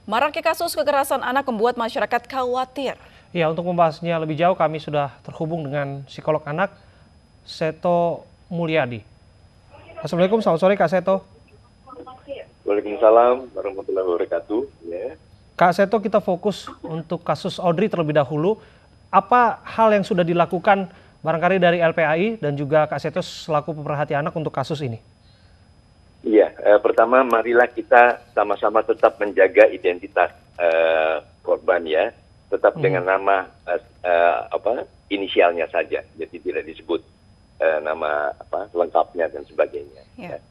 Maraknya kasus kekerasan anak membuat masyarakat khawatir. Ya, untuk membahasnya lebih jauh kami sudah terhubung dengan psikolog anak Seto Mulyadi. Assalamualaikum, selamat sore Kak Seto. Waalaikumsalam warahmatullahi wabarakatuh. Ya. Kak Seto, kita fokus untuk kasus Audrey terlebih dahulu. Apa hal yang sudah dilakukan barangkali dari LPAI dan juga Kak Seto selaku pemerhati anak untuk kasus ini? Iya, pertama marilah kita sama-sama tetap menjaga identitas korban ya, tetap dengan nama inisialnya saja, jadi tidak disebut nama lengkapnya dan sebagainya. Yeah.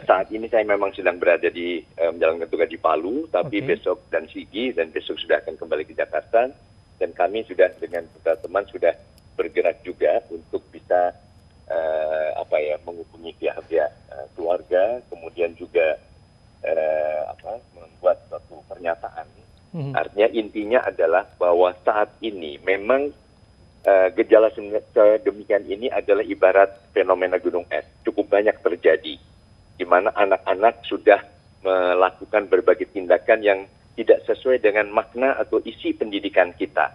Saat ini saya memang sedang berada di menjalankan tugas di Palu, tapi besok dan Sigi dan besok sudah akan kembali ke Jakarta, dan kami sudah dengan teman sudah bergerak juga untuk bisa menghubungi pihak-pihak keluarga, kemudian juga membuat suatu pernyataan. Artinya intinya adalah bahwa saat ini memang gejala demikian ini adalah ibarat fenomena gunung es, cukup banyak terjadi, di mana anak-anak sudah melakukan berbagai tindakan yang tidak sesuai dengan makna atau isi pendidikan kita.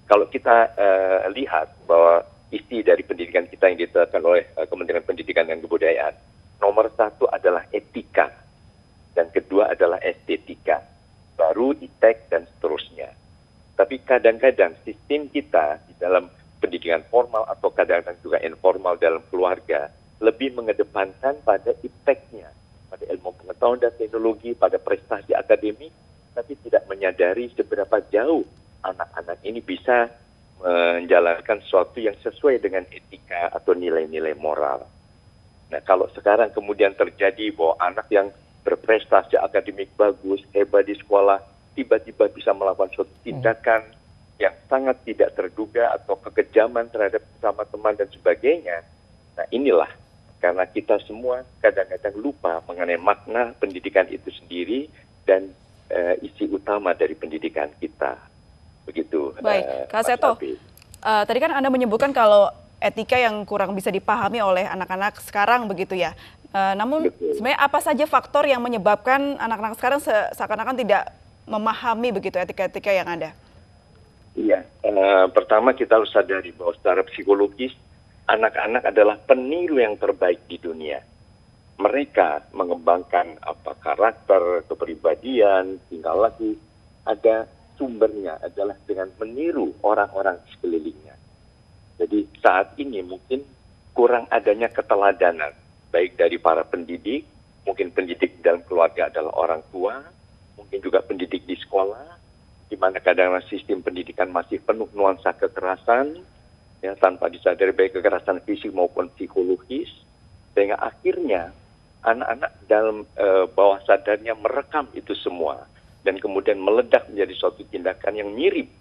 Kalau kita lihat bahwa isi dari pendidikan kita yang ditetapkan oleh Kementerian Pendidikan dan Kebudayaan, nomor satu adalah etika, dan kedua adalah estetika, baru iptek dan seterusnya. Tapi kadang-kadang sistem kita di dalam pendidikan formal atau kadang-kadang juga informal dalam keluarga lebih mengedepankan pada ipteknya, pada ilmu pengetahuan dan teknologi, pada prestasi akademik, tapi tidak menyadari seberapa jauh anak-anak ini bisa menjalankan sesuatu yang sesuai dengan etika atau nilai-nilai moral. Nah, kalau sekarang kemudian terjadi bahwa anak yang berprestasi akademik bagus, hebat di sekolah, tiba-tiba bisa melakukan suatu tindakan yang sangat tidak terduga atau kekejaman terhadap sesama teman dan sebagainya. Nah, inilah karena kita semua kadang-kadang lupa mengenai makna pendidikan itu sendiri dan isi utama dari pendidikan kita. Begitu. Baik, Kak Seto, tadi kan Anda menyebutkan kalau etika yang kurang bisa dipahami oleh anak-anak sekarang begitu ya. Namun sebenarnya apa saja faktor yang menyebabkan anak-anak sekarang seakan-akan tidak memahami begitu etika-etika yang ada? Iya, pertama kita harus sadari bahwa secara psikologis anak-anak adalah peniru yang terbaik di dunia. Mereka mengembangkan karakter, kepribadian, tingkah laku, ada sumbernya adalah dengan meniru orang-orang sekelilingnya. Jadi saat ini mungkin kurang adanya keteladanan, baik dari para pendidik, mungkin pendidik dalam keluarga adalah orang tua, mungkin juga pendidik di sekolah, di mana kadang-kadang sistem pendidikan masih penuh nuansa kekerasan, ya, tanpa disadari baik kekerasan fisik maupun psikologis, sehingga akhirnya anak-anak dalam bawah sadarnya merekam itu semua, dan kemudian meledak menjadi suatu tindakan yang mirip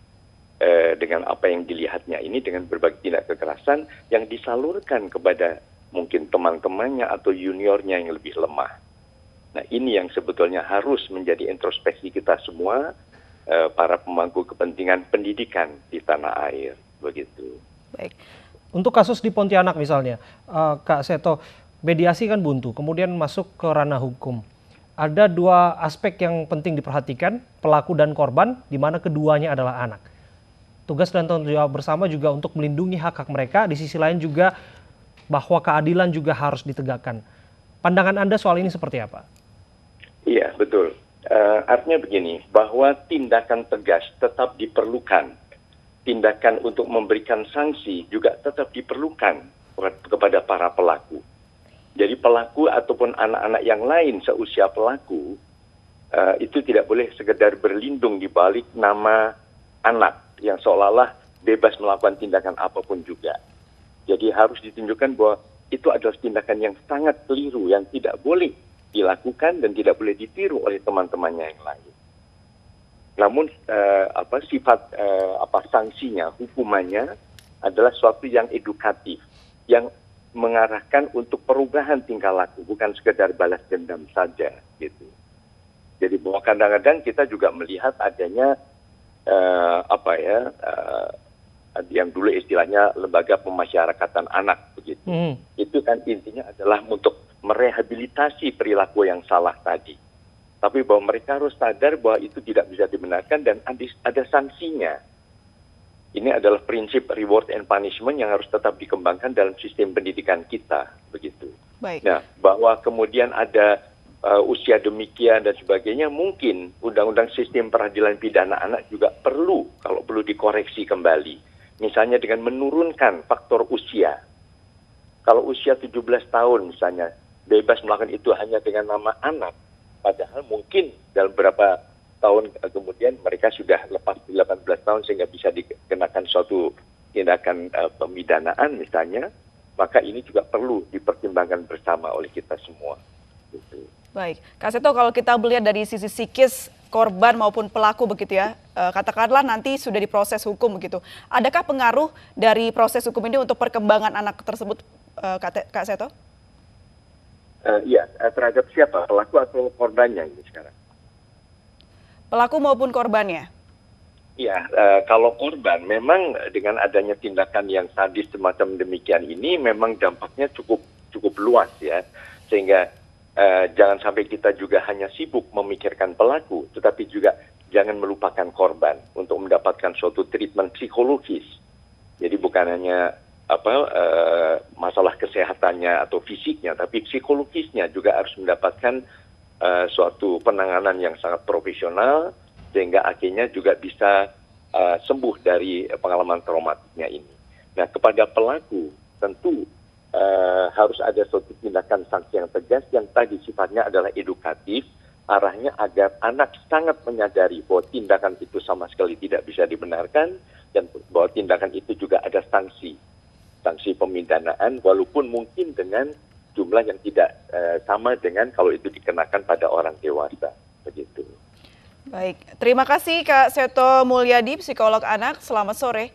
dengan apa yang dilihatnya ini, dengan berbagai tindak kekerasan yang disalurkan kepada mungkin teman-temannya atau juniornya yang lebih lemah. Nah, ini yang sebetulnya harus menjadi introspeksi kita semua, para pemangku kepentingan pendidikan di tanah air, begitu. Baik. Untuk kasus di Pontianak misalnya, Kak Seto, mediasi kan buntu, kemudian masuk ke ranah hukum. Ada dua aspek yang penting diperhatikan, pelaku dan korban, di mana keduanya adalah anak. Tugas dan tanggung jawab bersama juga untuk melindungi hak-hak mereka, di sisi lain juga bahwa keadilan juga harus ditegakkan. Pandangan Anda soal ini seperti apa? Iya, betul. Artinya begini, bahwa tindakan tegas tetap diperlukan. Tindakan untuk memberikan sanksi juga tetap diperlukan kepada para pelaku. Jadi pelaku ataupun anak-anak yang lain seusia pelaku itu tidak boleh sekedar berlindung di balik nama anak yang seolah-olah bebas melakukan tindakan apapun juga. Jadi harus ditunjukkan bahwa itu adalah tindakan yang sangat keliru, yang tidak boleh dilakukan dan tidak boleh ditiru oleh teman-temannya yang lain. Namun sifat sanksinya, hukumannya adalah suatu yang edukatif, yang mengarahkan untuk perubahan tingkah laku, bukan sekedar balas dendam saja, gitu. Jadi bahwa kadang-kadang kita juga melihat adanya yang dulu istilahnya lembaga pemasyarakatan anak, begitu. Itu kan intinya adalah untuk merehabilitasi perilaku yang salah tadi. tapi bahwa mereka harus sadar bahwa itu tidak bisa dibenarkan dan ada sanksinya. Ini adalah prinsip reward and punishment yang harus tetap dikembangkan dalam sistem pendidikan kita, begitu. Baik. Nah, bahwa kemudian ada usia demikian dan sebagainya, mungkin Undang-Undang Sistem Peradilan Pidana Anak juga kalau perlu dikoreksi kembali. Misalnya dengan menurunkan faktor usia. Kalau usia 17 tahun misalnya, bebas melakukan itu hanya dengan nama anak. Padahal mungkin dalam beberapa tahun kemudian mereka sudah lepas 18 tahun sehingga bisa dikenakan suatu tindakan pemidanaan misalnya. Maka ini juga perlu dipertimbangkan bersama oleh kita semua. Gitu. Baik, Kak Seto, kalau kita melihat dari sisi psikis korban maupun pelaku begitu ya, katakanlah nanti sudah diproses hukum begitu. Adakah pengaruh dari proses hukum ini untuk perkembangan anak tersebut, Kak Seto? Iya, terhadap siapa? Pelaku atau korbannya ini sekarang? Pelaku maupun korbannya? Iya, kalau korban memang dengan adanya tindakan yang sadis semacam demikian ini memang dampaknya cukup luas ya, sehingga jangan sampai kita juga hanya sibuk memikirkan pelaku, tetapi juga jangan melupakan korban untuk mendapatkan suatu treatment psikologis. Jadi bukan hanya masalah kesehatannya atau fisiknya, tapi psikologisnya juga harus mendapatkan suatu penanganan yang sangat profesional, sehingga akhirnya juga bisa sembuh dari pengalaman traumatiknya ini. Nah, kepada pelaku tentu harus ada suatu tindakan sanksi yang tegas yang tadi sifatnya adalah edukatif, arahnya agar anak sangat menyadari bahwa tindakan itu sama sekali tidak bisa dibenarkan dan bahwa tindakan itu juga ada sanksi pemidanaan walaupun mungkin dengan jumlah yang tidak sama dengan kalau itu dikenakan pada orang dewasa, begitu. Baik, terima kasih Kak Seto Mulyadi, psikolog anak. Selamat sore.